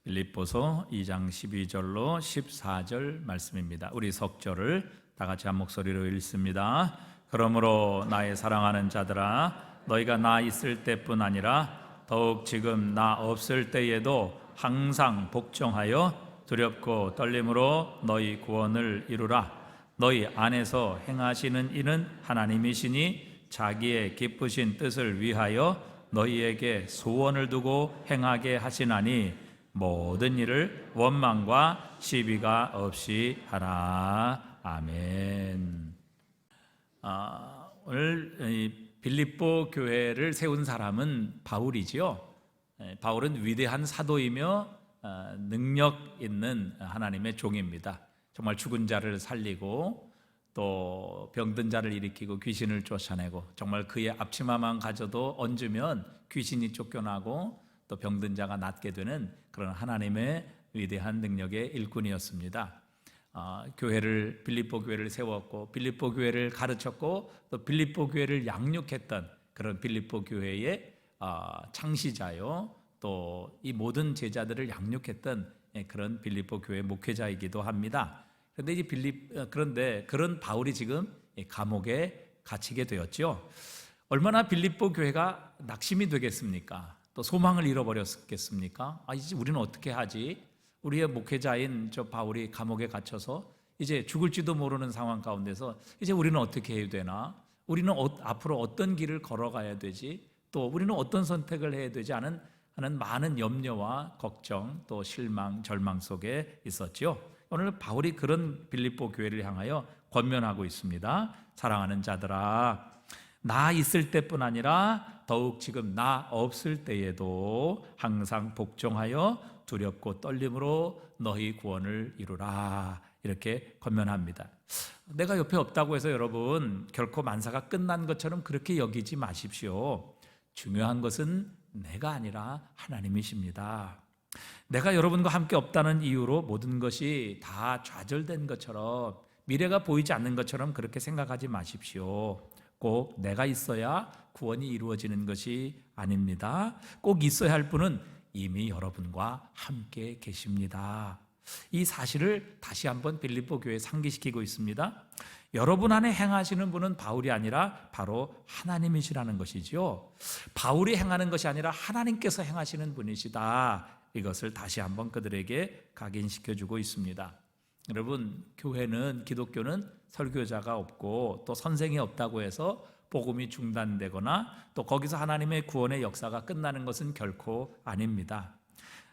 빌립보서 2장 12절로 14절 말씀입니다. 우리 석절을 다 같이 한 목소리로 읽습니다. 그러므로 나의 사랑하는 자들아, 너희가 나 있을 때뿐 아니라 더욱 지금 나 없을 때에도 항상 복종하여 두렵고 떨림으로 너희 구원을 이루라. 너희 안에서 행하시는 이는 하나님이시니 자기의 기쁘신 뜻을 위하여 너희에게 소원을 두고 행하게 하시나니 모든 일을 원망과 시비가 없이 하라. 아멘. 오늘 빌립보 교회를 세운 사람은 바울이지요. 바울은 위대한 사도이며 능력 있는 하나님의 종입니다. 정말 죽은 자를 살리고 또 병든 자를 일으키고 귀신을 쫓아내고, 정말 그의 앞치마만 가져도 얹으면 귀신이 쫓겨나고 또 병든 자가 낫게 되는 그런 하나님의 위대한 능력의 일꾼이었습니다. 빌립보 교회를 세웠고 빌립보 교회를 가르쳤고 또 빌립보 교회를 양육했던 그런 빌립보 교회의 창시자요, 또 이 모든 제자들을 양육했던 그런 빌립보 교회 목회자이기도 합니다. 그런데 그런 바울이 지금 감옥에 갇히게 되었죠. 얼마나 빌립보 교회가 낙심이 되겠습니까? 또 소망을 잃어버렸겠습니까? 이제 우리는 어떻게 하지? 우리의 목회자인 저 바울이 감옥에 갇혀서 이제 죽을지도 모르는 상황 가운데서 이제 우리는 어떻게 해야 되나? 우리는 앞으로 어떤 길을 걸어가야 되지? 또 우리는 어떤 선택을 해야 되지? 하는 많은 염려와 걱정, 또 실망, 절망 속에 있었죠. 오늘 바울이 그런 빌립보 교회를 향하여 권면하고 있습니다. 사랑하는 자들아, 나 있을 때뿐 아니라 더욱 지금 나 없을 때에도 항상 복종하여 두렵고 떨림으로 너희 구원을 이루라. 이렇게 권면합니다. 내가 옆에 없다고 해서 여러분 결코 만사가 끝난 것처럼 그렇게 여기지 마십시오. 중요한 것은 내가 아니라 하나님이십니다. 내가 여러분과 함께 없다는 이유로 모든 것이 다 좌절된 것처럼, 미래가 보이지 않는 것처럼 그렇게 생각하지 마십시오. 꼭 내가 있어야 구원이 이루어지는 것이 아닙니다. 꼭 있어야 할 분은 이미 여러분과 함께 계십니다. 이 사실을 다시 한번 빌립보 교회에 상기시키고 있습니다. 여러분 안에 행하시는 분은 바울이 아니라 바로 하나님이시라는 것이죠. 바울이 행하는 것이 아니라 하나님께서 행하시는 분이시다. 이것을 다시 한번 그들에게 각인시켜주고 있습니다. 여러분, 기독교는 설교자가 없고 또 선생이 없다고 해서 복음이 중단되거나 또 거기서 하나님의 구원의 역사가 끝나는 것은 결코 아닙니다.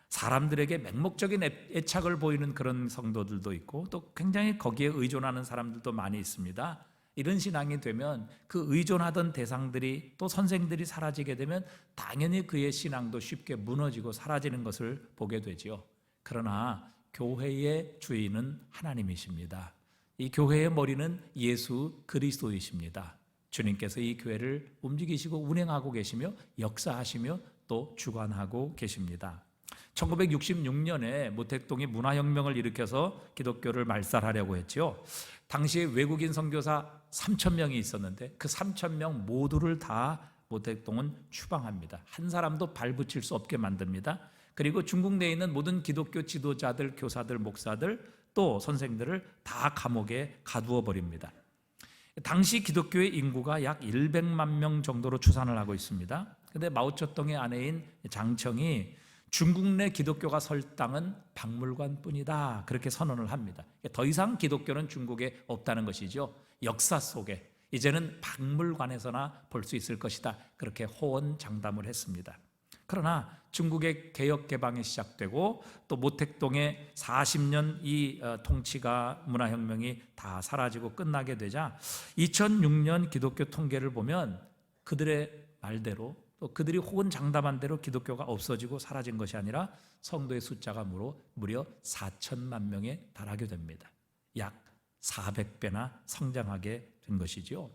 사람들에게 맹목적인 애착을 보이는 그런 성도들도 있고 또 굉장히 거기에 의존하는 사람들도 많이 있습니다. 이런 신앙이 되면 그 의존하던 대상들이, 또 선생들이 사라지게 되면 당연히 그의 신앙도 쉽게 무너지고 사라지는 것을 보게 되지요. 그러나 교회의 주인은 하나님이십니다. 이 교회의 머리는 예수 그리스도이십니다. 주님께서 이 교회를 움직이시고 운행하고 계시며 역사하시며 또 주관하고 계십니다. 1966년에 모택동이 문화혁명을 일으켜서 기독교를 말살하려고 했죠. 당시에 외국인 선교사 3,000명이 있었는데 그 3,000명 모두를 다 모택동은 추방합니다. 한 사람도 발붙일 수 없게 만듭니다. 그리고 중국 내에 있는 모든 기독교 지도자들, 교사들, 목사들, 또 선생들을 다 감옥에 가두어 버립니다. 당시 기독교의 인구가 약 100만 명 정도로 추산을 하고 있습니다. 그런데 마오쩌둥의 아내인 장청이 중국 내 기독교가 설 땅은 박물관뿐이다, 그렇게 선언을 합니다. 더 이상 기독교는 중국에 없다는 것이죠. 역사 속에 이제는 박물관에서나 볼 수 있을 것이다, 그렇게 호언장담을 했습니다. 그러나 중국의 개혁 개방이 시작되고 또 모택동의 40년 이 통치가, 문화혁명이 다 사라지고 끝나게 되자 2006년 기독교 통계를 보면 그들의 말대로, 또 그들이 호언장담한 대로 기독교가 없어지고 사라진 것이 아니라 성도의 숫자가 무려 4천만 명에 달하게 됩니다. 약 400배나 성장하게 된 것이죠.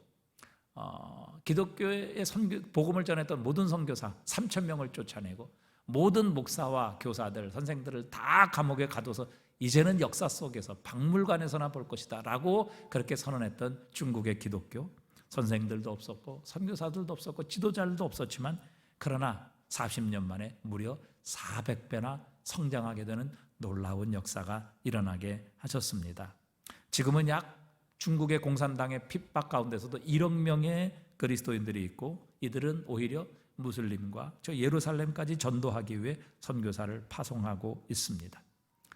기독교의 복음을 전했던 모든 선교사 3,000명을 쫓아내고 모든 목사와 교사들, 선생들을 다 감옥에 가둬서 이제는 역사 속에서 박물관에서나 볼 것이다 라고 그렇게 선언했던 중국의 기독교, 선생들도 없었고 선교사들도 없었고 지도자들도 없었지만, 그러나 40년 만에 무려 400배나 성장하게 되는 놀라운 역사가 일어나게 하셨습니다. 지금은 중국의 공산당의 핍박 가운데서도 1억 명의 그리스도인들이 있고, 이들은 오히려 무슬림과 저 예루살렘까지 전도하기 위해 선교사를 파송하고 있습니다.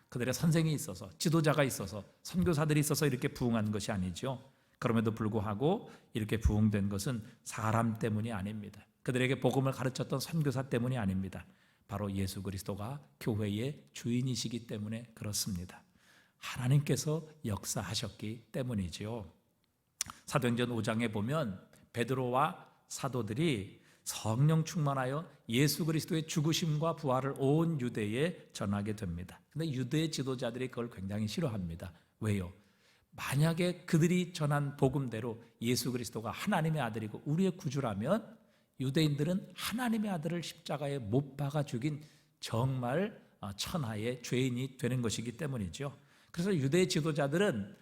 그들의 선생이 있어서, 지도자가 있어서, 선교사들이 있어서 이렇게 부흥한 것이 아니죠. 그럼에도 불구하고 이렇게 부흥된 것은 사람 때문이 아닙니다. 그들에게 복음을 가르쳤던 선교사 때문이 아닙니다. 바로 예수 그리스도가 교회의 주인이시기 때문에 그렇습니다. 하나님께서 역사하셨기 때문이지요. 사도행전 5장에 보면 베드로와 사도들이 성령 충만하여 예수 그리스도의 죽으심과 부활을 온 유대에 전하게 됩니다. 근데 유대의 지도자들이 그걸 굉장히 싫어합니다. 왜요? 만약에 그들이 전한 복음대로 예수 그리스도가 하나님의 아들이고 우리의 구주라면 유대인들은 하나님의 아들을 십자가에 못 박아 죽인 정말 천하의 죄인이 되는 것이기 때문이죠. 그래서 유대 지도자들은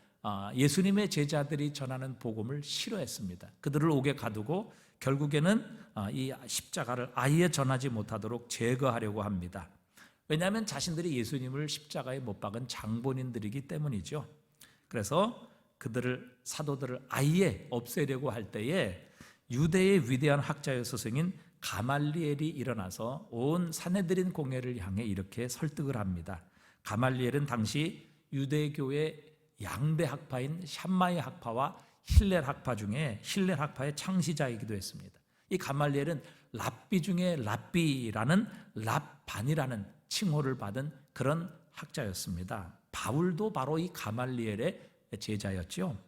예수님의 제자들이 전하는 복음을 싫어했습니다. 그들을 옥에 가두고 결국에는 이 십자가를 아예 전하지 못하도록 제거하려고 합니다. 왜냐하면 자신들이 예수님을 십자가에 못 박은 장본인들이기 때문이죠. 그래서 사도들을 아예 없애려고 할 때에 유대의 위대한 학자여 스승인 가말리엘이 일어나서 온 산헤드린 공회를 향해 이렇게 설득을 합니다. 가말리엘은 당시 유대교의 양대 학파인 샴마이 학파와 힐렐 학파 중에 힐렐 학파의 창시자이기도 했습니다. 이 가말리엘은 랍비 중에 랍비라는 랍반이라는 칭호를 받은 그런 학자였습니다. 바울도 바로 이 가말리엘의 제자였죠.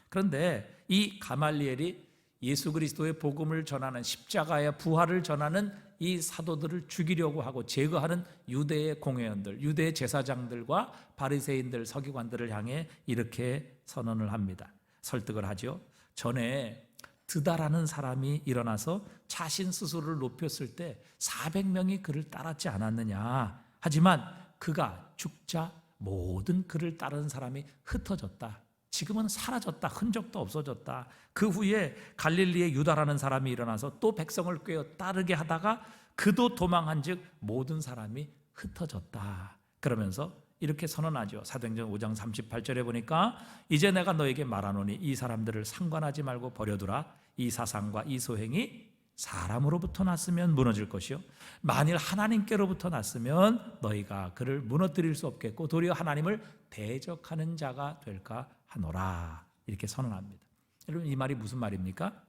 그런데 이 가말리엘이 예수 그리스도의 복음을 전하는, 십자가의 부활을 전하는 이 사도들을 죽이려고 하고 제거하는 유대의 공회원들, 유대의 제사장들과 바리새인들, 서기관들을 향해 이렇게 선언을 합니다. 설득을 하죠. 전에 드다라는 사람이 일어나서 자신 스스로를 높였을 때 400명이 그를 따랐지 않았느냐. 하지만 그가 죽자 모든 그를 따르는 사람이 흩어졌다. 지금은 사라졌다. 흔적도 없어졌다. 그 후에 갈릴리의 유다라는 사람이 일어나서 또 백성을 꿰어 따르게 하다가 그도 도망한 즉 모든 사람이 흩어졌다. 그러면서 이렇게 선언하죠. 사도행전 5장 38절에 보니까 이제 내가 너에게 말하노니 이 사람들을 상관하지 말고 버려두라. 이 사상과 이 소행이 사람으로부터 났으면 무너질 것이요 만일 하나님께로부터 났으면 너희가 그를 무너뜨릴 수 없겠고 도리어 하나님을 대적하는 자가 될까 하노라. 이렇게 선언합니다. 여러분, 이 말이 무슨 말입니까?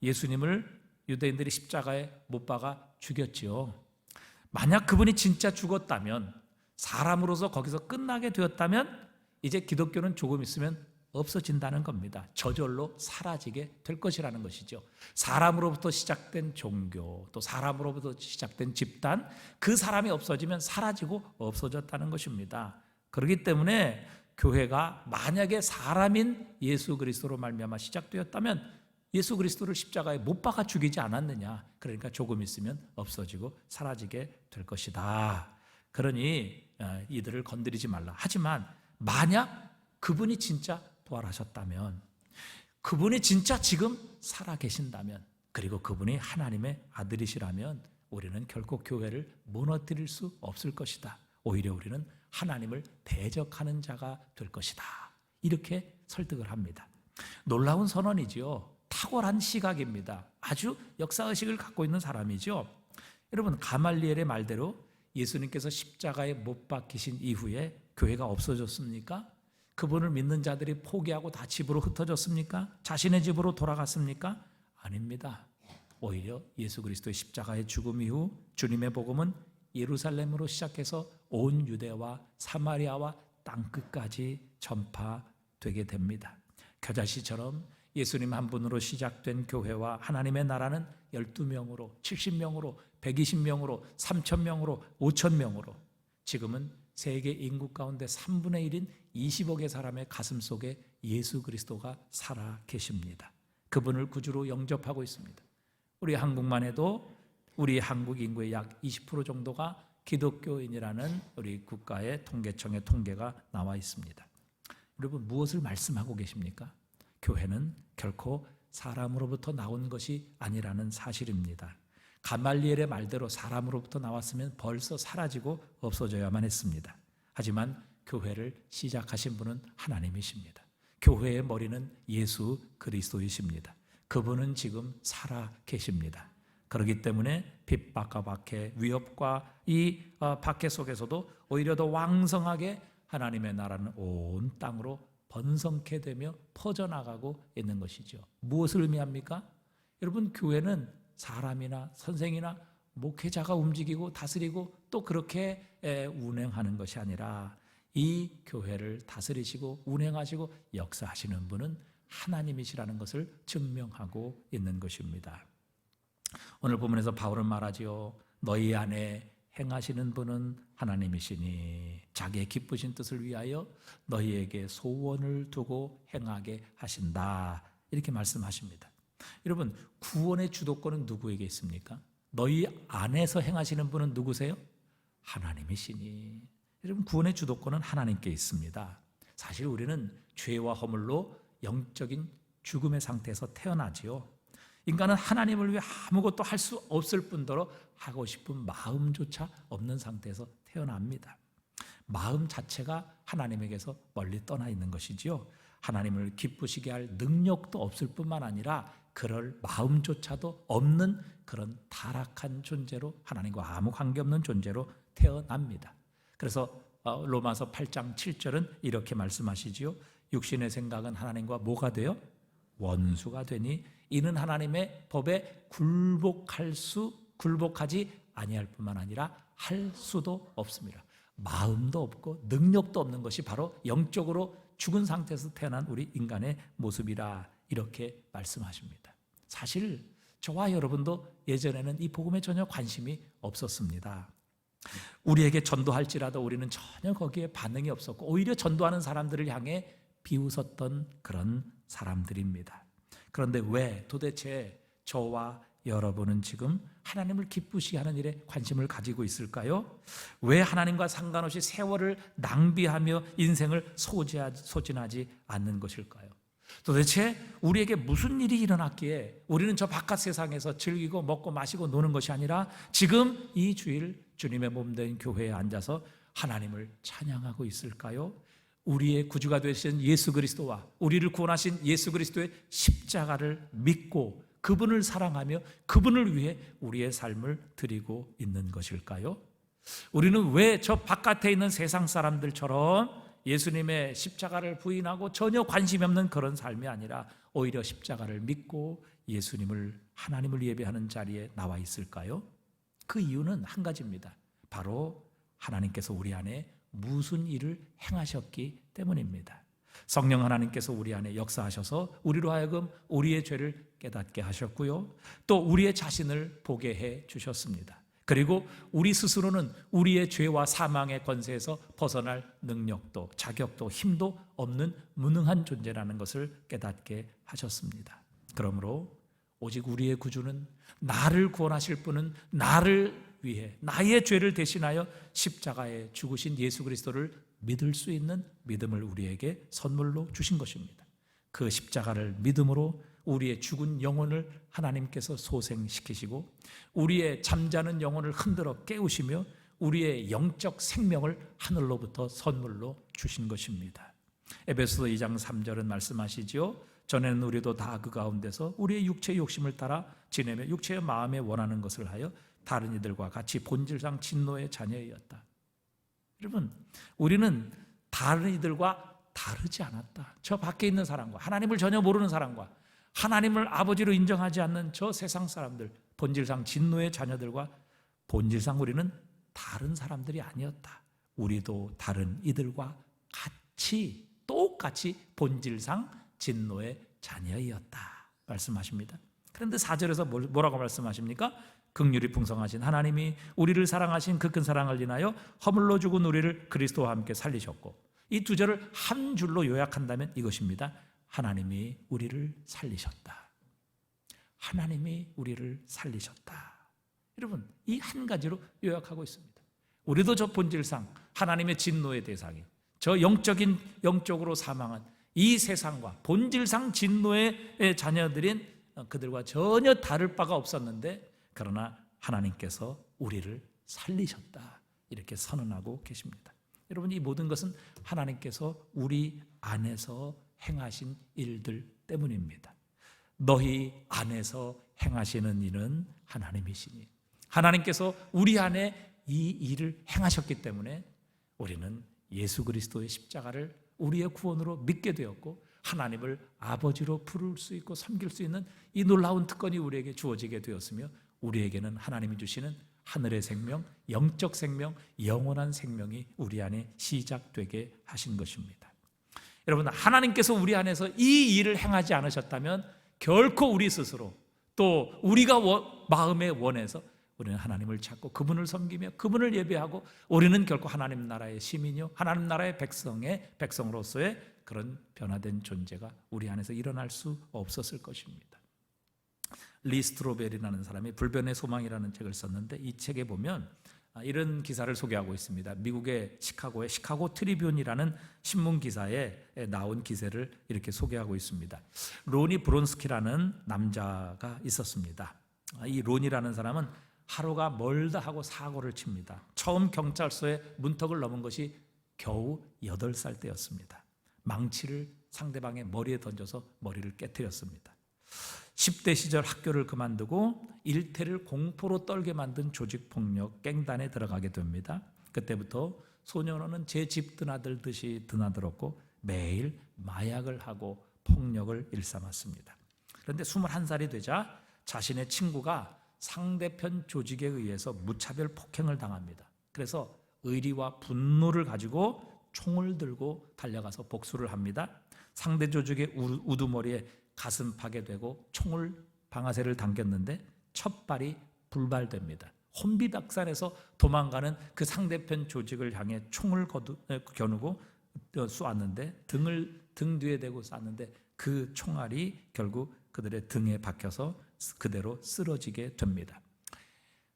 예수님을 유대인들이 십자가에 못 박아 죽였지요. 만약 그분이 진짜 죽었다면, 사람으로서 거기서 끝나게 되었다면 이제 기독교는 조금 있으면 없어진다는 겁니다. 저절로 사라지게 될 것이라는 것이죠. 사람으로부터 시작된 종교, 또 사람으로부터 시작된 집단, 그 사람이 없어지면 사라지고 없어졌다는 것입니다. 그렇기 때문에 교회가 만약에 사람인 예수 그리스도로 말미암아 시작되었다면 예수 그리스도를 십자가에 못 박아 죽이지 않았느냐. 그러니까 조금 있으면 없어지고 사라지게 될 것이다. 그러니 이들을 건드리지 말라. 하지만 만약 그분이 진짜 부활하셨다면, 그분이 진짜 지금 살아계신다면, 그리고 그분이 하나님의 아들이시라면 우리는 결코 교회를 무너뜨릴 수 없을 것이다. 오히려 우리는 하나님을 대적하는 자가 될 것이다. 이렇게 설득을 합니다. 놀라운 선언이지요. 탁월한 시각입니다. 아주 역사의식을 갖고 있는 사람이죠. 여러분, 가말리엘의 말대로 예수님께서 십자가에 못 박히신 이후에 교회가 없어졌습니까? 그분을 믿는 자들이 포기하고 다 집으로 흩어졌습니까? 자신의 집으로 돌아갔습니까? 아닙니다. 오히려 예수 그리스도의 십자가의 죽음 이후 주님의 복음은 예루살렘으로 시작해서 온 유대와 사마리아와 땅끝까지 전파되게 됩니다. 겨자씨처럼 예수님 한 분으로 시작된 교회와 하나님의 나라는 12명으로, 70명으로, 120명으로, 3,000명으로, 5,000명으로 지금은 세계 인구 가운데 3분의 1인 20억의 사람의 가슴 속에 예수 그리스도가 살아 계십니다. 그분을 구주로 영접하고 있습니다. 우리 한국만 해도 우리 한국 인구의 약 20% 정도가 기독교인이라는 우리 국가의 통계청의 통계가 나와 있습니다. 여러분, 무엇을 말씀하고 계십니까? 교회는 결코 사람으로부터 나온 것이 아니라는 사실입니다. 가말리엘의 말대로 사람으로부터 나왔으면 벌써 사라지고 없어져야만 했습니다. 하지만 교회를 시작하신 분은 하나님이십니다. 교회의 머리는 예수 그리스도이십니다. 그분은 지금 살아 계십니다. 그렇기 때문에 핍박과 박해, 위협과 이 박해 속에서도 오히려 더 왕성하게 하나님의 나라는 온 땅으로 번성케 되며 퍼져나가고 있는 것이죠. 무엇을 의미합니까? 여러분, 교회는 사람이나 선생이나 목회자가 움직이고 다스리고 또 그렇게 운행하는 것이 아니라 이 교회를 다스리시고 운행하시고 역사하시는 분은 하나님이시라는 것을 증명하고 있는 것입니다. 오늘 본문에서 바울은 말하지요. 너희 안에 행하시는 분은 하나님이시니 자기의 기쁘신 뜻을 위하여 너희에게 소원을 두고 행하게 하신다. 이렇게 말씀하십니다. 여러분, 구원의 주도권은 누구에게 있습니까? 너희 안에서 행하시는 분은 누구세요? 하나님이시니. 여러분, 구원의 주도권은 하나님께 있습니다. 사실 우리는 죄와 허물로 영적인 죽음의 상태에서 태어나지요. 인간은 하나님을 위해 아무것도 할 수 없을 뿐더러 하고 싶은 마음조차 없는 상태에서 태어납니다. 마음 자체가 하나님에게서 멀리 떠나 있는 것이지요. 하나님을 기쁘시게 할 능력도 없을 뿐만 아니라 그럴 마음조차도 없는 그런 타락한 존재로, 하나님과 아무 관계없는 존재로 태어납니다. 그래서 로마서 8장 7절은 이렇게 말씀하시지요. 육신의 생각은 하나님과 뭐가 돼요? 원수가 되니 이는 하나님의 법에 굴복하지 아니할 뿐만 아니라 할 수도 없습니다. 마음도 없고 능력도 없는 것이 바로 영적으로 죽은 상태에서 태어난 우리 인간의 모습이라, 이렇게 말씀하십니다. 사실 저와 여러분도 예전에는 이 복음에 전혀 관심이 없었습니다. 우리에게 전도할지라도 우리는 전혀 거기에 반응이 없었고 오히려 전도하는 사람들을 향해 비웃었던 그런 사람들입니다. 그런데 왜 도대체 저와 여러분은 지금 하나님을 기쁘시게 하는 일에 관심을 가지고 있을까요? 왜 하나님과 상관없이 세월을 낭비하며 인생을 소진하지 않는 것일까요? 도대체 우리에게 무슨 일이 일어났기에 우리는 저 바깥 세상에서 즐기고 먹고 마시고 노는 것이 아니라 지금 이 주일 주님의 몸된 교회에 앉아서 하나님을 찬양하고 있을까요? 우리의 구주가 되신 예수 그리스도와 우리를 구원하신 예수 그리스도의 십자가를 믿고 그분을 사랑하며 그분을 위해 우리의 삶을 드리고 있는 것일까요? 우리는 왜 저 바깥에 있는 세상 사람들처럼 예수님의 십자가를 부인하고 전혀 관심이 없는 그런 삶이 아니라 오히려 십자가를 믿고 예수님을, 하나님을 예배하는 자리에 나와 있을까요? 그 이유는 한 가지입니다. 바로 하나님께서 우리 안에 무슨 일을 행하셨기 때문입니다. 성령 하나님께서 우리 안에 역사하셔서 우리로 하여금 우리의 죄를 깨닫게 하셨고요, 또 우리의 자신을 보게 해 주셨습니다. 그리고 우리 스스로는 우리의 죄와 사망의 권세에서 벗어날 능력도 자격도 힘도 없는 무능한 존재라는 것을 깨닫게 하셨습니다. 그러므로 오직 우리의 구주는, 나를 구원하실 분은 나를 위해 나의 죄를 대신하여 십자가에 죽으신 예수 그리스도를 믿을 수 있는 믿음을 우리에게 선물로 주신 것입니다. 그 십자가를 믿음으로 우리의 죽은 영혼을 하나님께서 소생시키시고 우리의 잠자는 영혼을 흔들어 깨우시며 우리의 영적 생명을 하늘로부터 선물로 주신 것입니다. 에베소서 2장 3절은 말씀하시지요. 전에는 우리도 다 그 가운데서 우리의 육체의 욕심을 따라 지내며 육체의 마음에 원하는 것을 하여 다른 이들과 같이 본질상 진노의 자녀이었다. 여러분, 우리는 다른 이들과 다르지 않았다. 저 밖에 있는 사람과, 하나님을 전혀 모르는 사람과, 하나님을 아버지로 인정하지 않는 저 세상 사람들, 본질상 진노의 자녀들과 본질상 우리는 다른 사람들이 아니었다. 우리도 다른 이들과 같이, 똑같이 본질상 진노의 자녀이었다 말씀하십니다. 그런데 4절에서 뭐라고 말씀하십니까? 긍휼이 풍성하신 하나님이 우리를 사랑하신 그 큰 사랑을 인하여 허물로 죽은 우리를 그리스도와 함께 살리셨고, 이 두 절을 한 줄로 요약한다면 이것입니다. 하나님이 우리를 살리셨다. 하나님이 우리를 살리셨다. 여러분, 이 한 가지로 요약하고 있습니다. 우리도 저 본질상 하나님의 진노의 대상인, 저 영적으로 사망한 이 세상과 본질상 진노의 자녀들인 그들과 전혀 다를 바가 없었는데, 그러나 하나님께서 우리를 살리셨다, 이렇게 선언하고 계십니다. 여러분, 이 모든 것은 하나님께서 우리 안에서 행하신 일들 때문입니다. 너희 안에서 행하시는 일은 하나님이시니, 하나님께서 우리 안에 이 일을 행하셨기 때문에 우리는 예수 그리스도의 십자가를 우리의 구원으로 믿게 되었고, 하나님을 아버지로 부를 수 있고 섬길 수 있는 이 놀라운 특권이 우리에게 주어지게 되었으며, 우리에게는 하나님이 주시는 하늘의 생명, 영적 생명, 영원한 생명이 우리 안에 시작되게 하신 것입니다. 여러분, 하나님께서 우리 안에서 이 일을 행하지 않으셨다면 결코 우리 스스로, 또 우리가 마음에 원해서 우리는 하나님을 찾고 그분을 섬기며 그분을 예배하고, 우리는 결코 하나님 나라의 시민이요 하나님 나라의 백성으로서의 그런 변화된 존재가 우리 안에서 일어날 수 없었을 것입니다. 리 스트로벨이라는 사람이 불변의 소망이라는 책을 썼는데, 이 책에 보면 이런 기사를 소개하고 있습니다. 미국의 시카고의 시카고 트리뷴이라는 신문 기사에 나온 기사를 이렇게 소개하고 있습니다. 로니 브론스키라는 남자가 있었습니다. 이 론이라는 사람은 하루가 멀다 하고 사고를 칩니다. 처음 경찰서에 문턱을 넘은 것이 겨우 8살 때였습니다. 망치를 상대방의 머리에 던져서 머리를 깨뜨렸습니다. 10대 시절 학교를 그만두고 일태를 공포로 떨게 만든 조직폭력 갱단에 들어가게 됩니다. 그때부터 소년원은 제 집 드나들듯이 드나들었고 매일 마약을 하고 폭력을 일삼았습니다. 그런데 21살이 되자 자신의 친구가 상대편 조직에 의해서 무차별 폭행을 당합니다. 그래서 의리와 분노를 가지고 총을 들고 달려가서 복수를 합니다. 상대 조직의 우두머리에 가슴 파게 되고 총을 방아쇠를 당겼는데 첫 발이 불발됩니다. 혼비백산에서 도망가는 그 상대편 조직을 향해 총을 겨누고 쏘았는데, 등 뒤에 대고 쐈는데 그 총알이 결국 그들의 등에 박혀서 그대로 쓰러지게 됩니다.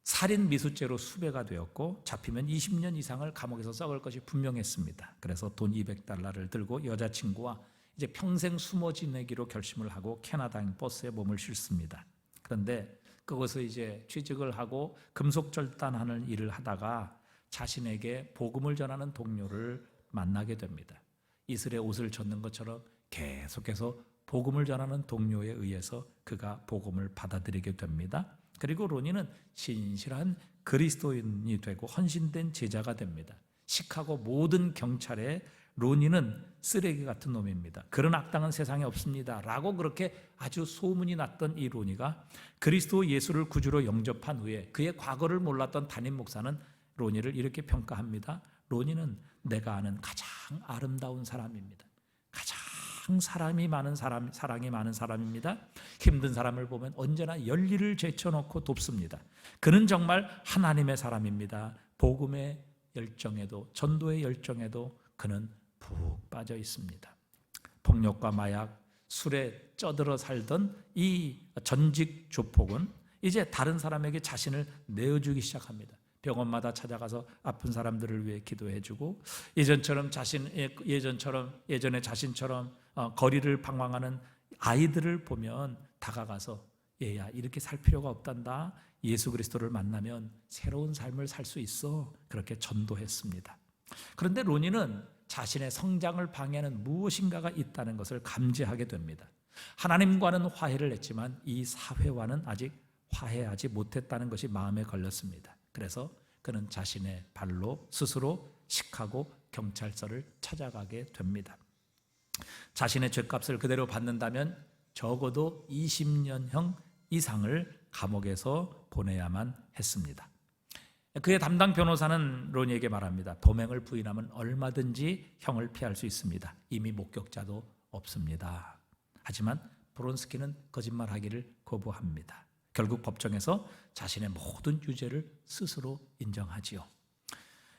살인 미수죄로 수배가 되었고, 잡히면 20년 이상을 감옥에서 썩을 것이 분명했습니다. 그래서 돈 $200를 들고 여자친구와 이제 평생 숨어 지내기로 결심을 하고 캐나다행 버스에 몸을 싣습니다. 그런데 그것을 이제 취직을 하고 금속절단하는 일을 하다가 자신에게 복음을 전하는 동료를 만나게 됩니다. 이슬에 옷을 젖는 것처럼 계속해서 복음을 전하는 동료에 의해서 그가 복음을 받아들이게 됩니다. 그리고 로니는 신실한 그리스도인이 되고 헌신된 제자가 됩니다. 시카고 모든 경찰에 로니는 쓰레기 같은 놈입니다, 그런 악당은 세상에 없습니다 라고 그렇게 아주 소문이 났던 이 로니가 그리스도 예수를 구주로 영접한 후에 그의 과거를 몰랐던 담임 목사는 로니를 이렇게 평가합니다. 로니는 내가 아는 가장 아름다운 사람입니다. 가장 사랑이 많은 사람입니다. 힘든 사람을 보면 언제나 열리를 제쳐놓고 돕습니다. 그는 정말 하나님의 사람입니다. 복음의 열정에도 전도의 열정에도 그는 푹 빠져 있습니다. 폭력과 마약, 술에 쩌들어 살던 이 전직 조폭은 이제 다른 사람에게 자신을 내어주기 시작합니다. 병원마다 찾아가서 아픈 사람들을 위해 기도해주고, 예전에 자신처럼 거리를 방황하는 아이들을 보면 다가가서 얘야, 이렇게 살 필요가 없단다. 예수 그리스도를 만나면 새로운 삶을 살 수 있어. 그렇게 전도했습니다. 그런데 로니는 자신의 성장을 방해하는 무엇인가가 있다는 것을 감지하게 됩니다. 하나님과는 화해를 했지만 이 사회와는 아직 화해하지 못했다는 것이 마음에 걸렸습니다. 그래서 그는 자신의 발로 스스로 시카고 경찰서를 찾아가게 됩니다. 자신의 죗값을 그대로 받는다면 적어도 20년형 이상을 감옥에서 보내야만 했습니다. 그의 담당 변호사는 로니에게 말합니다. 범행을 부인하면 얼마든지 형을 피할 수 있습니다. 이미 목격자도 없습니다. 하지만 브론스키는 거짓말하기를 거부합니다. 결국 법정에서 자신의 모든 유죄를 스스로 인정하지요.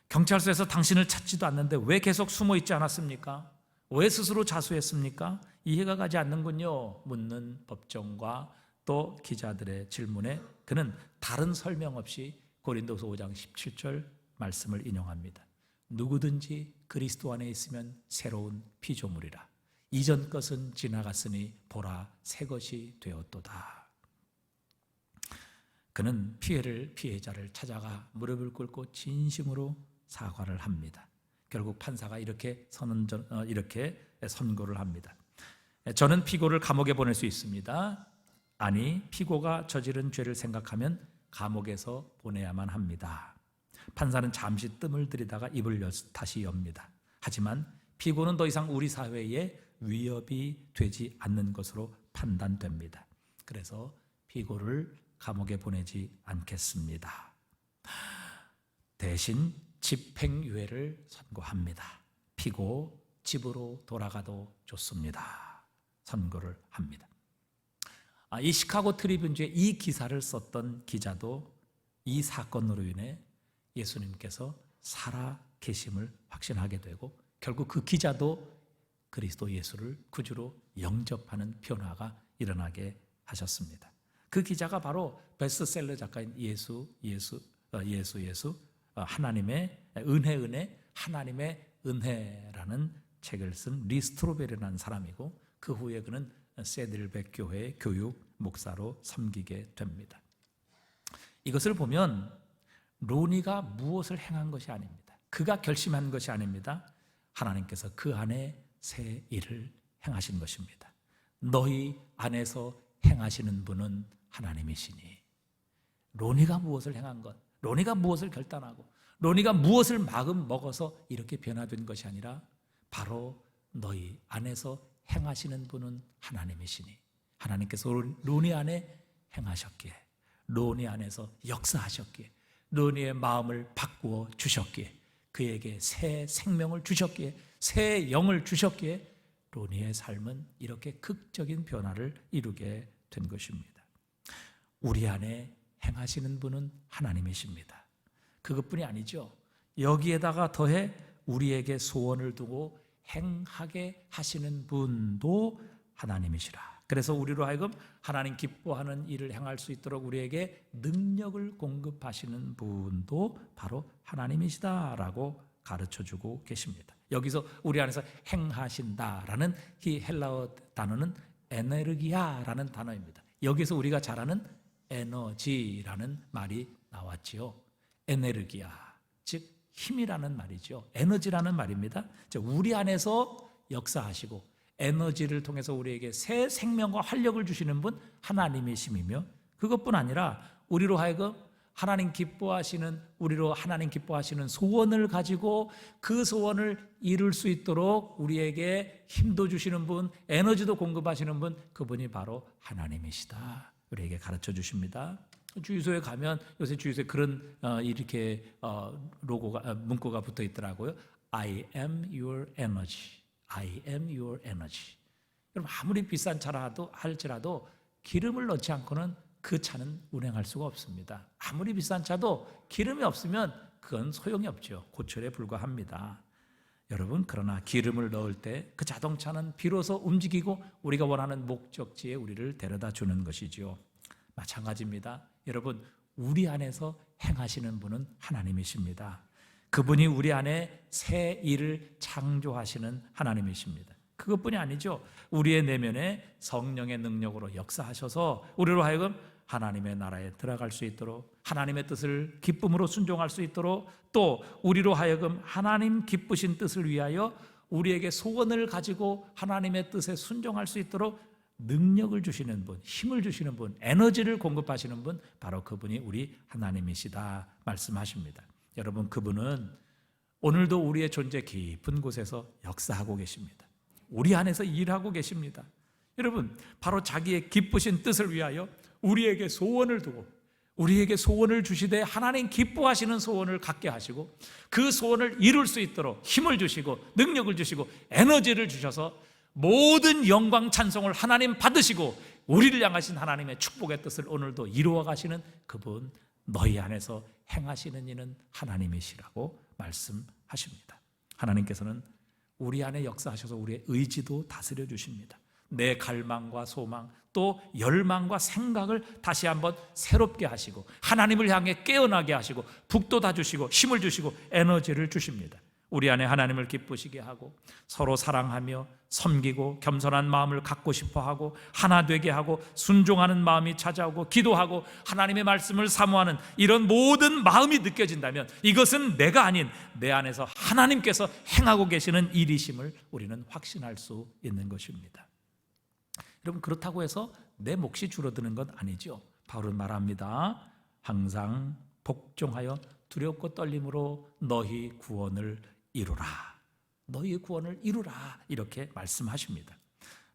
경찰서에서 당신을 찾지도 않는데 왜 계속 숨어 있지 않았습니까? 왜 스스로 자수했습니까? 이해가 가지 않는군요. 묻는 법정과 또 기자들의 질문에 그는 다른 설명 없이 고린도서 5장 17절 말씀을 인용합니다. 누구든지 그리스도 안에 있으면 새로운 피조물이라. 이전 것은 지나갔으니 보라 새 것이 되었도다. 그는 피해자를 찾아가 무릎을 꿇고 진심으로 사과를 합니다. 결국 판사가 이렇게 선고를 합니다. 저는 피고를 감옥에 보낼 수 있습니다. 아니, 피고가 저지른 죄를 생각하면 감옥에서 보내야만 합니다. 판사는 잠시 뜸을 들이다가 입을 다시 엽니다. 하지만 피고는 더 이상 우리 사회에 위협이 되지 않는 것으로 판단됩니다. 그래서 피고를 감옥에 보내지 않겠습니다. 대신 집행유예를 선고합니다. 피고 집으로 돌아가도 좋습니다. 선고를 합니다. 이 시카고 트리뷴주에 이 기사를 썼던 기자도 이 사건으로 인해 예수님께서 살아 계심을 확신하게 되고 결국 그 기자도 그리스도 예수를 구주로 영접하는 변화가 일어나게 하셨습니다. 그 기자가 바로 베스트셀러 작가인 하나님의 은혜 하나님의 은혜라는 책을 쓴 리 스트로벨이라는 사람이고 그 후에 그는 세들백 교회의 교육 목사로 섬기게 됩니다. 이것을 보면 로니가 무엇을 행한 것이 아닙니다. 그가 결심한 것이 아닙니다. 하나님께서 그 안에 새 일을 행하신 것입니다. 너희 안에서 행하시는 분은 하나님이시니. 로니가 무엇을 행한 것, 로니가 무엇을 결단하고 로니가 무엇을 마음 먹어서 이렇게 변화된 것이 아니라 바로 너희 안에서 행하시는 분은 하나님이시니 하나님께서 로니 안에 행하셨기에 로니 안에서 역사하셨기에 로니의 마음을 바꾸어 주셨기에 그에게 새 생명을 주셨기에 새 영을 주셨기에 로니의 삶은 이렇게 극적인 변화를 이루게 된 것입니다. 우리 안에 행하시는 분은 하나님이십니다. 그것뿐이 아니죠. 여기에다가 더해 우리에게 소원을 두고 행하게 하시는 분도 하나님이시라. 그래서 우리로 하여금 하나님 기뻐하는 일을 행할 수 있도록 우리에게 능력을 공급하시는 분도 바로 하나님이시다라고 가르쳐주고 계십니다. 여기서 우리 안에서 행하신다라는 이 헬라어 단어는 에네르기아라는 단어입니다. 여기서 우리가 잘 아는 에너지라는 말이 나왔지요. 에네르기아, 즉 힘이라는 말이죠. 에너지라는 말입니다. 우리 안에서 역사하시고 에너지를 통해서 우리에게 새 생명과 활력을 주시는 분 하나님이심이며 그것뿐 아니라 우리로 하여금 하나님 기뻐하시는 소원을 가지고 그 소원을 이룰 수 있도록 우리에게 힘도 주시는 분, 에너지도 공급하시는 분, 그분이 바로 하나님이시다. 우리에게 가르쳐 주십니다. 주유소에 가면 요새 주유소에 그런 문구가 붙어 있더라고요. I am your energy. I am your energy. 여러분 아무리 비싼 차라도 할지라도 기름을 넣지 않고는 그 차는 운행할 수가 없습니다. 아무리 비싼 차도 기름이 없으면 그건 소용이 없죠. 고철에 불과합니다. 여러분 그러나 기름을 넣을 때 그 자동차는 비로소 움직이고 우리가 원하는 목적지에 우리를 데려다 주는 것이지요. 마찬가지입니다. 여러분 우리 안에서 행하시는 분은 하나님이십니다. 그분이 우리 안에 새 일을 창조하시는 하나님이십니다. 그것뿐이 아니죠. 우리의 내면에 성령의 능력으로 역사하셔서 우리로 하여금 하나님의 나라에 들어갈 수 있도록 하나님의 뜻을 기쁨으로 순종할 수 있도록 또 우리로 하여금 하나님 기쁘신 뜻을 위하여 우리에게 소원을 가지고 하나님의 뜻에 순종할 수 있도록 능력을 주시는 분, 힘을 주시는 분, 에너지를 공급하시는 분 바로 그분이 우리 하나님이시다 말씀하십니다. 여러분 그분은 오늘도 우리의 존재 깊은 곳에서 역사하고 계십니다. 우리 안에서 일하고 계십니다. 여러분 바로 자기의 기쁘신 뜻을 위하여 우리에게 소원을 두고 우리에게 소원을 주시되 하나님 기뻐하시는 소원을 갖게 하시고 그 소원을 이룰 수 있도록 힘을 주시고 능력을 주시고 에너지를 주셔서 모든 영광 찬송을 하나님 받으시고 우리를 향하신 하나님의 축복의 뜻을 오늘도 이루어 가시는 그분 너희 안에서 행하시는 이는 하나님이시라고 말씀하십니다. 하나님께서는 우리 안에 역사하셔서 우리의 의지도 다스려 주십니다. 내 갈망과 소망 또 열망과 생각을 다시 한번 새롭게 하시고 하나님을 향해 깨어나게 하시고 북돋아 주시고 힘을 주시고 에너지를 주십니다. 우리 안에 하나님을 기쁘시게 하고 서로 사랑하며 섬기고 겸손한 마음을 갖고 싶어하고 하나 되게 하고 순종하는 마음이 찾아오고 기도하고 하나님의 말씀을 사모하는 이런 모든 마음이 느껴진다면 이것은 내가 아닌 내 안에서 하나님께서 행하고 계시는 일이심을 우리는 확신할 수 있는 것입니다. 여러분, 그렇다고 해서 내 몫이 줄어드는 것 아니죠. 바울은 말합니다. 항상 복종하여 두렵고 떨림으로 너희 구원을 이루라. 너희 구원을 이루라. 이렇게 말씀하십니다.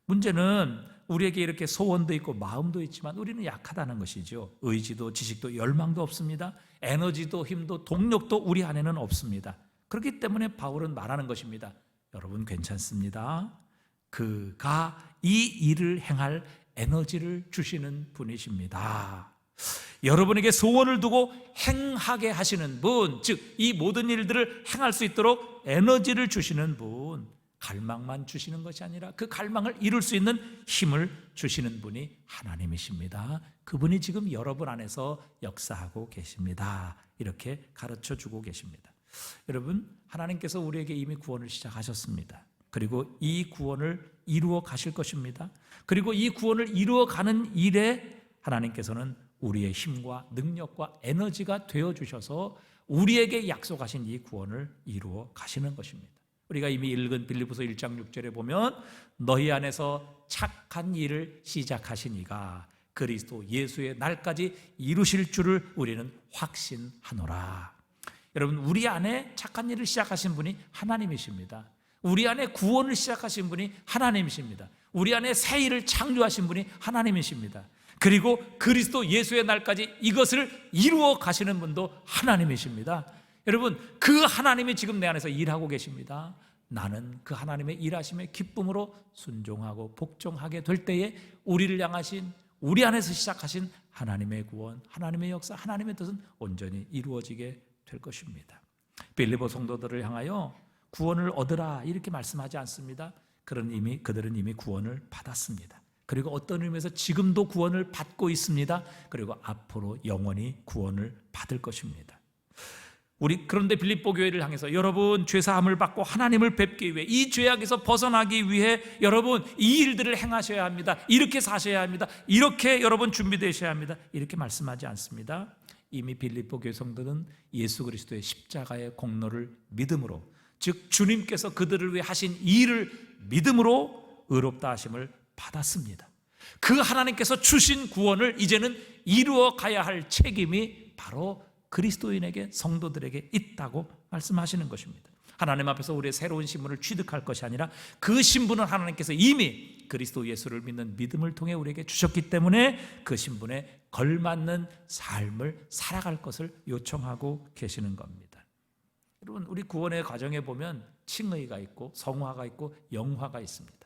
문제는 우리에게 이렇게 소원도 있고 마음도 있지만 우리는 약하다는 것이죠. 의지도 지식도 열망도 없습니다. 에너지도 힘도 동력도 우리 안에는 없습니다. 그렇기 때문에 바울은 말하는 것입니다. 여러분, 괜찮습니다. 그가 이 일을 행할 에너지를 주시는 분이십니다. 여러분에게 소원을 두고 행하게 하시는 분, 즉 이 모든 일들을 행할 수 있도록 에너지를 주시는 분, 갈망만 주시는 것이 아니라 그 갈망을 이룰 수 있는 힘을 주시는 분이 하나님이십니다. 그분이 지금 여러분 안에서 역사하고 계십니다. 이렇게 가르쳐 주고 계십니다. 여러분, 하나님께서 우리에게 이미 구원을 시작하셨습니다. 그리고 이 구원을 이루어 가실 것입니다. 그리고 이 구원을 이루어 가는 일에 하나님께서는 우리의 힘과 능력과 에너지가 되어주셔서 우리에게 약속하신 이 구원을 이루어 가시는 것입니다. 우리가 이미 읽은 빌립보서 1장 6절에 보면 너희 안에서 착한 일을 시작하신 이가 그리스도 예수의 날까지 이루실 줄을 우리는 확신하노라. 여러분, 우리 안에 착한 일을 시작하신 분이 하나님이십니다. 우리 안에 구원을 시작하신 분이 하나님이십니다. 우리 안에 새 일을 창조하신 분이 하나님이십니다. 그리고 그리스도 예수의 날까지 이것을 이루어 가시는 분도 하나님이십니다. 여러분, 그 하나님이 지금 내 안에서 일하고 계십니다. 나는 그 하나님의 일하심의 기쁨으로 순종하고 복종하게 될 때에 우리를 향하신, 우리 안에서 시작하신 하나님의 구원, 하나님의 역사, 하나님의 뜻은 온전히 이루어지게 될 것입니다. 빌립보 성도들을 향하여 구원을 얻으라 이렇게 말씀하지 않습니다. 그들은 이미 구원을 받았습니다. 그리고 어떤 의미에서 지금도 구원을 받고 있습니다. 그리고 앞으로 영원히 구원을 받을 것입니다. 그런데 빌립보 교회를 향해서 여러분, 죄사함을 받고 하나님을 뵙기 위해, 이 죄악에서 벗어나기 위해 여러분 이 일들을 행하셔야 합니다. 이렇게 사셔야 합니다. 이렇게 여러분 준비되셔야 합니다. 이렇게 말씀하지 않습니다. 이미 빌립보 교회 성도는 예수 그리스도의 십자가의 공로를 믿음으로, 즉 주님께서 그들을 위해 하신 이 일을 믿음으로 의롭다 하심을 받았습니다. 그 하나님께서 주신 구원을 이제는 이루어 가야 할 책임이 바로 그리스도인에게, 성도들에게 있다고 말씀하시는 것입니다. 하나님 앞에서 우리의 새로운 신분을 취득할 것이 아니라 그 신분은 하나님께서 이미 그리스도 예수를 믿는 믿음을 통해 우리에게 주셨기 때문에 그 신분에 걸맞는 삶을 살아갈 것을 요청하고 계시는 겁니다. 여러분, 우리 구원의 과정에 보면 칭의가 있고 성화가 있고 영화가 있습니다.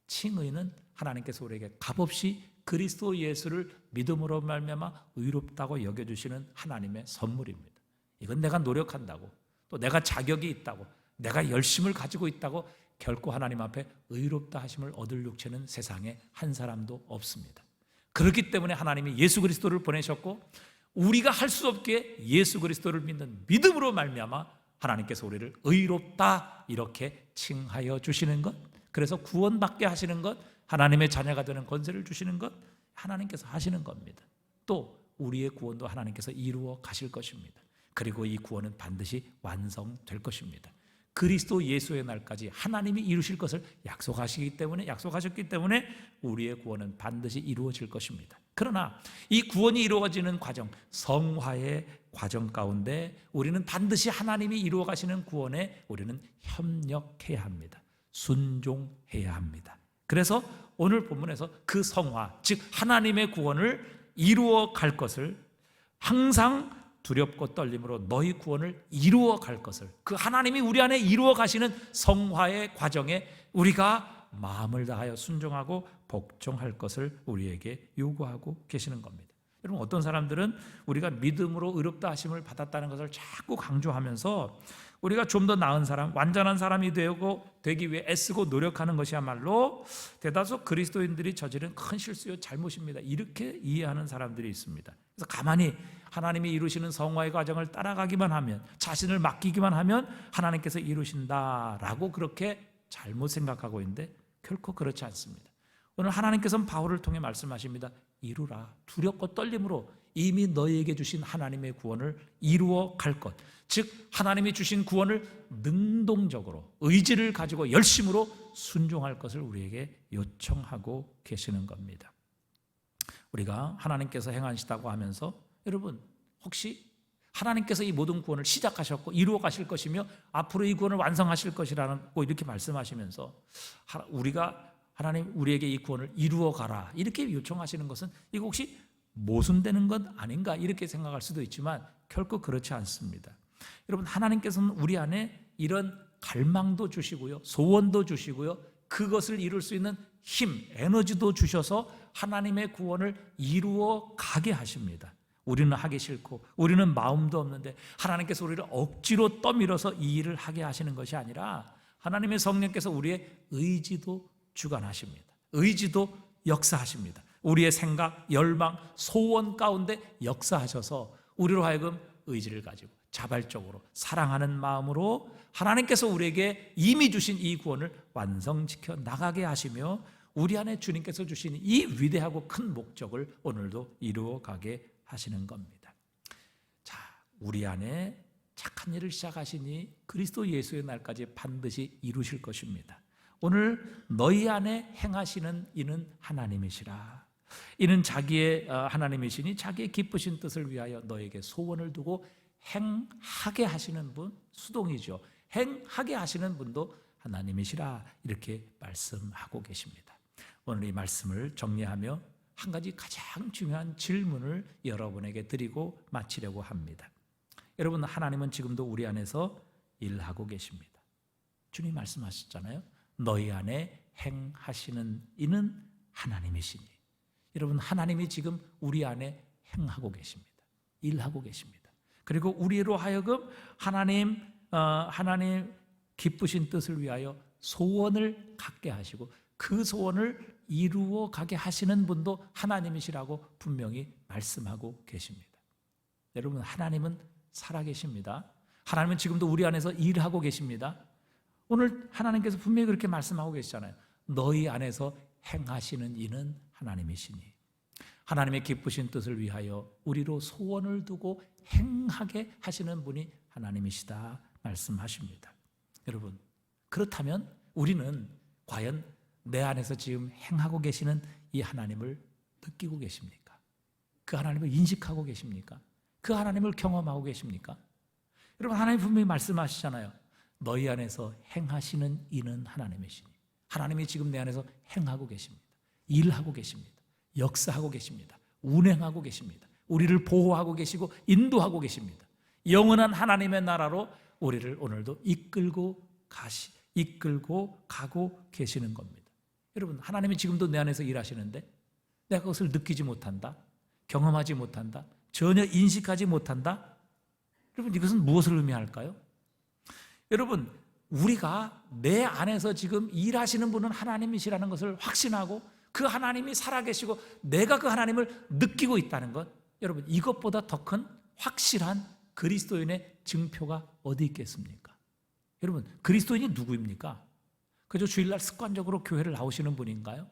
칭의는 하나님께서 우리에게 값없이 그리스도 예수를 믿음으로 말미암아 의롭다고 여겨주시는 하나님의 선물입니다. 이건 내가 노력한다고, 또 내가 자격이 있다고, 내가 열심을 가지고 있다고 결코 하나님 앞에 의롭다 하심을 얻을 육체는 세상에 한 사람도 없습니다. 그렇기 때문에 하나님이 예수 그리스도를 보내셨고, 우리가 할 수 없게 예수 그리스도를 믿는 믿음으로 말미암아 하나님께서 우리를 의롭다 이렇게 칭하여 주시는 것, 그래서 구원받게 하시는 것, 하나님의 자녀가 되는 권세를 주시는 것, 하나님께서 하시는 겁니다. 또 우리의 구원도 하나님께서 이루어 가실 것입니다. 그리고 이 구원은 반드시 완성될 것입니다. 그리스도 예수의 날까지 하나님이 이루실 것을 약속하셨기 때문에 우리의 구원은 반드시 이루어질 것입니다. 그러나 이 구원이 이루어지는 과정, 성화의 과정 가운데 우리는 반드시 하나님이 이루어 가시는 구원에 우리는 협력해야 합니다. 순종해야 합니다. 그래서 오늘 본문에서 그 성화, 즉 하나님의 구원을 이루어 갈 것을, 항상 두렵고 떨림으로 너희 구원을 이루어 갈 것을, 그 하나님이 우리 안에 이루어 가시는 성화의 과정에 우리가 마음을 다하여 순종하고 복종할 것을 우리에게 요구하고 계시는 겁니다. 여러분, 어떤 사람들은 우리가 믿음으로 의롭다 하심을 받았다는 것을 자꾸 강조하면서 우리가 좀 더 나은 사람, 완전한 사람이 되기 위해 애쓰고 노력하는 것이야말로 대다수 그리스도인들이 저지른 큰 실수요, 잘못입니다. 이렇게 이해하는 사람들이 있습니다. 그래서 가만히 하나님이 이루시는 성화의 과정을 따라가기만 하면, 자신을 맡기기만 하면 하나님께서 이루신다라고 그렇게 잘못 생각하고 있는데 결코 그렇지 않습니다. 오늘 하나님께서는 바울을 통해 말씀하십니다. 이루라. 두렵고 떨림으로 이미 너희에게 주신 하나님의 구원을 이루어 갈 것, 즉 하나님이 주신 구원을 능동적으로 의지를 가지고 열심으로 순종할 것을 우리에게 요청하고 계시는 겁니다. 우리가 하나님께서 행하시다고 하면서, 여러분 혹시 하나님께서 이 모든 구원을 시작하셨고 이루어 가실 것이며 앞으로 이 구원을 완성하실 것이라고 이렇게 말씀하시면서 우리가 하나님 우리에게 이 구원을 이루어 가라 이렇게 요청하시는 것은 이거 혹시 모순되는 것 아닌가 이렇게 생각할 수도 있지만 결코 그렇지 않습니다. 여러분, 하나님께서는 우리 안에 이런 갈망도 주시고요, 소원도 주시고요, 그것을 이룰 수 있는 힘, 에너지도 주셔서 하나님의 구원을 이루어 가게 하십니다. 우리는 하기 싫고 우리는 마음도 없는데 하나님께서 우리를 억지로 떠밀어서 이 일을 하게 하시는 것이 아니라 하나님의 성령께서 우리의 의지도 주관하십니다. 의지도 역사하십니다. 우리의 생각, 열망, 소원 가운데 역사하셔서 우리로 하여금 의지를 가지고 자발적으로 사랑하는 마음으로 하나님께서 우리에게 이미 주신 이 구원을 완성시켜 나가게 하시며 우리 안에 주님께서 주신 이 위대하고 큰 목적을 오늘도 이루어 가게 하시는 겁니다. 자, 우리 안에 착한 일을 시작하시니 그리스도 예수의 날까지 반드시 이루실 것입니다. 오늘 너희 안에 행하시는 이는 하나님이시라. 이는 자기의 하나님이시니 자기의 기쁘신 뜻을 위하여 너에게 소원을 두고 행하게 하시는 분, 수동이죠. 행하게 하시는 분도 하나님이시라 이렇게 말씀하고 계십니다. 오늘 이 말씀을 정리하며 한 가지 가장 중요한 질문을 여러분에게 드리고 마치려고 합니다. 여러분, 하나님은 지금도 우리 안에서 일하고 계십니다. 주님 말씀하셨잖아요. 너희 안에 행하시는 이는 하나님이시니. 여러분, 하나님이 지금 우리 안에 행하고 계십니다. 일하고 계십니다. 그리고 우리로 하여금 하나님 기쁘신 뜻을 위하여 소원을 갖게 하시고 그 소원을 이루어 가게 하시는 분도 하나님이시라고 분명히 말씀하고 계십니다. 여러분, 하나님은 살아계십니다. 하나님은 지금도 우리 안에서 일하고 계십니다. 오늘 하나님께서 분명히 그렇게 말씀하고 계시잖아요. 너희 안에서 행하시는 이는 하나님이시니 하나님의 기쁘신 뜻을 위하여 우리로 소원을 두고 행하게 하시는 분이 하나님이시다 말씀하십니다. 여러분, 그렇다면 우리는 과연 내 안에서 지금 행하고 계시는 이 하나님을 느끼고 계십니까? 그 하나님을 인식하고 계십니까? 그 하나님을 경험하고 계십니까? 여러분, 하나님 분명히 말씀하시잖아요. 너희 안에서 행하시는 이는 하나님이시니. 하나님이 지금 내 안에서 행하고 계십니다. 일하고 계십니다. 역사하고 계십니다. 운행하고 계십니다. 우리를 보호하고 계시고 인도하고 계십니다. 영원한 하나님의 나라로 우리를 오늘도 이끌고 가고 계시는 겁니다. 여러분, 하나님이 지금도 내 안에서 일하시는데 내가 그것을 느끼지 못한다, 경험하지 못한다, 전혀 인식하지 못한다. 여러분, 이것은 무엇을 의미할까요? 여러분, 우리가 내 안에서 지금 일하시는 분은 하나님이시라는 것을 확신하고 그 하나님이 살아계시고 내가 그 하나님을 느끼고 있다는 것, 여러분, 이것보다 더 큰 확실한 그리스도인의 증표가 어디 있겠습니까? 여러분, 그리스도인이 누구입니까? 그저 주일날 습관적으로 교회를 나오시는 분인가요?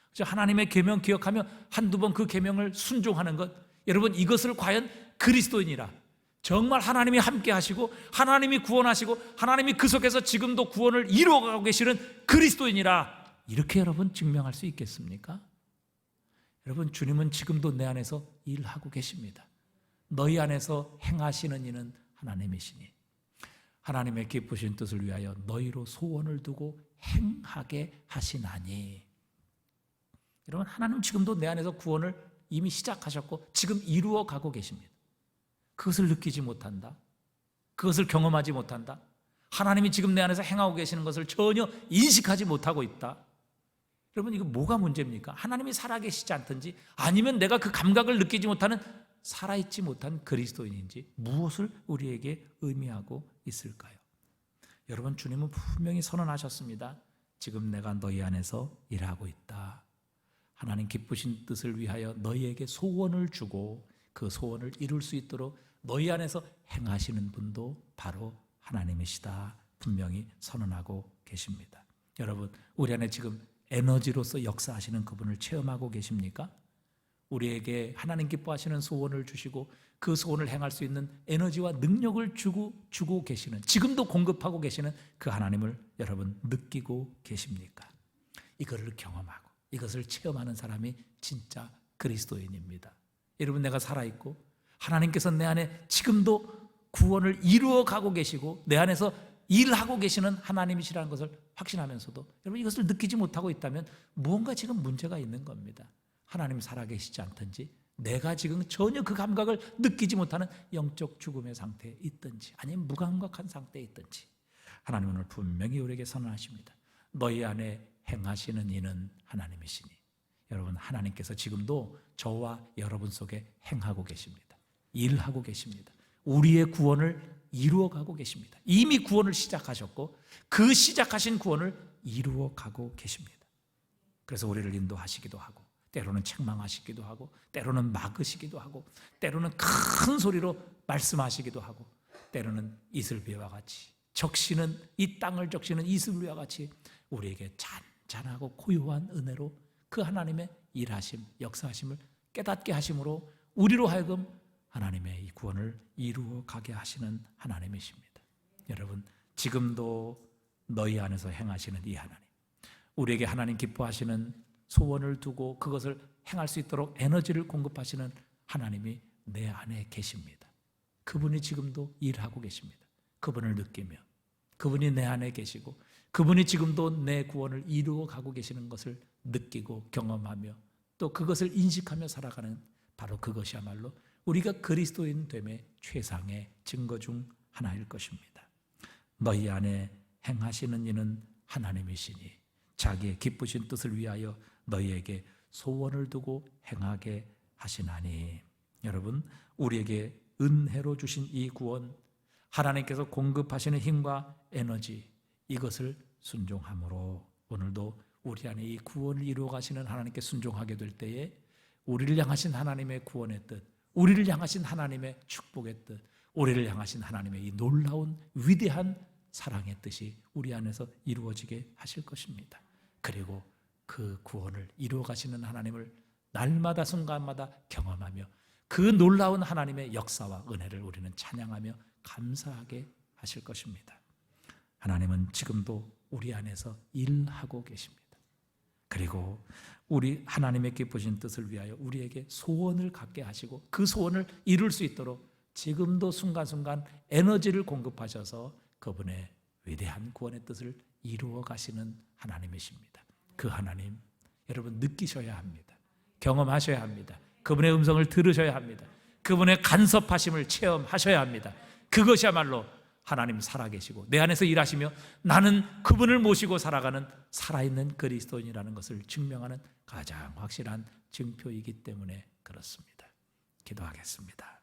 그저 하나님의 계명 기억하며 한두 번 그 계명을 순종하는 것, 여러분, 이것을 과연 그리스도인이라, 정말 하나님이 함께 하시고 하나님이 구원하시고 하나님이 그 속에서 지금도 구원을 이루어가고 계시는 그리스도인이라 이렇게 여러분 증명할 수 있겠습니까? 여러분, 주님은 지금도 내 안에서 일하고 계십니다. 너희 안에서 행하시는 이는 하나님이시니 하나님의 기쁘신 뜻을 위하여 너희로 소원을 두고 행하게 하시나니. 여러분, 하나님 지금도 내 안에서 구원을 이미 시작하셨고 지금 이루어 가고 계십니다. 그것을 느끼지 못한다, 그것을 경험하지 못한다, 하나님이 지금 내 안에서 행하고 계시는 것을 전혀 인식하지 못하고 있다. 여러분, 이거 뭐가 문제입니까? 하나님이 살아계시지 않든지 아니면 내가 그 감각을 느끼지 못하는 살아있지 못한 그리스도인인지 무엇을 우리에게 의미하고 있을까요? 여러분, 주님은 분명히 선언하셨습니다. 지금 내가 너희 안에서 일하고 있다. 하나님 기쁘신 뜻을 위하여 너희에게 소원을 주고 그 소원을 이룰 수 있도록 너희 안에서 행하시는 분도 바로 하나님이시다. 분명히 선언하고 계십니다. 여러분, 우리 안에 지금 에너지로서 역사하시는 그분을 체험하고 계십니까? 우리에게 하나님 기뻐하시는 소원을 주시고 그 소원을 행할 수 있는 에너지와 능력을 주고 계시는, 지금도 공급하고 계시는 그 하나님을 여러분 느끼고 계십니까? 이거를 경험하고 이것을 체험하는 사람이 진짜 그리스도인입니다. 여러분, 내가 살아있고 하나님께서 내 안에 지금도 구원을 이루어 가고 계시고 내 안에서 일하고 계시는 하나님이시라는 것을 확신하면서도 여러분 이것을 느끼지 못하고 있다면 무언가 지금 문제가 있는 겁니다. 하나님 살아계시지 않든지 내가 지금 전혀 그 감각을 느끼지 못하는 영적 죽음의 상태에 있든지 아니면 무감각한 상태에 있든지 하나님 오늘 분명히 우리에게 선언하십니다. 너희 안에 행하시는 이는 하나님이시니. 여러분, 하나님께서 지금도 저와 여러분 속에 행하고 계십니다. 일하고 계십니다. 우리의 구원을 이루어가고 계십니다. 이미 구원을 시작하셨고 그 시작하신 구원을 이루어가고 계십니다. 그래서 우리를 인도하시기도 하고 때로는 책망하시기도 하고 때로는 막으시기도 하고 때로는 큰 소리로 말씀하시기도 하고 때로는 이슬비와 같이 적시는 이 땅을 적시는 이슬비와 같이 우리에게 잔잔하고 고요한 은혜로 그 하나님의 일하심, 역사하심을 깨닫게 하심으로 우리로 하여금 하나님의 이 구원을 이루어 가게 하시는 하나님이십니다. 여러분, 지금도 너희 안에서 행하시는 이 하나님, 우리에게 하나님 기뻐하시는 소원을 두고 그것을 행할 수 있도록 에너지를 공급하시는 하나님이 내 안에 계십니다. 그분이 지금도 일하고 계십니다. 그분을 느끼며 그분이 내 안에 계시고 그분이 지금도 내 구원을 이루어 가고 계시는 것을 느끼고 경험하며 또 그것을 인식하며 살아가는 바로 그것이야말로 우리가 그리스도인 됨의 최상의 증거 중 하나일 것입니다. 너희 안에 행하시는 이는 하나님이시니 자기의 기쁘신 뜻을 위하여 너희에게 소원을 두고 행하게 하시나니. 여러분, 우리에게 은혜로 주신 이 구원, 하나님께서 공급하시는 힘과 에너지, 이것을 순종함으로 오늘도 우리 안에 이 구원을 이루어 가시는 하나님께 순종하게 될 때에 우리를 향하신 하나님의 구원의 뜻, 우리를 향하신 하나님의 축복의 뜻, 우리를 향하신 하나님의 이 놀라운 위대한 사랑의 뜻이 우리 안에서 이루어지게 하실 것입니다. 그리고 그 구원을 이루어 가시는 하나님을 날마다 순간마다 경험하며 그 놀라운 하나님의 역사와 은혜를 우리는 찬양하며 감사하게 하실 것입니다. 하나님은 지금도 우리 안에서 일하고 계십니다. 그리고 우리 하나님의 기쁘신 뜻을 위하여 우리에게 소원을 갖게 하시고 그 소원을 이룰 수 있도록 지금도 순간순간 에너지를 공급하셔서 그분의 위대한 구원의 뜻을 이루어 가시는 하나님이십니다. 그 하나님 여러분 느끼셔야 합니다. 경험하셔야 합니다. 그분의 음성을 들으셔야 합니다. 그분의 간섭하심을 체험하셔야 합니다. 그것이야말로 하나님 살아계시고 내 안에서 일하시며 나는 그분을 모시고 살아가는 살아있는 그리스도인이라는 것을 증명하는 가장 확실한 증표이기 때문에 그렇습니다. 기도하겠습니다.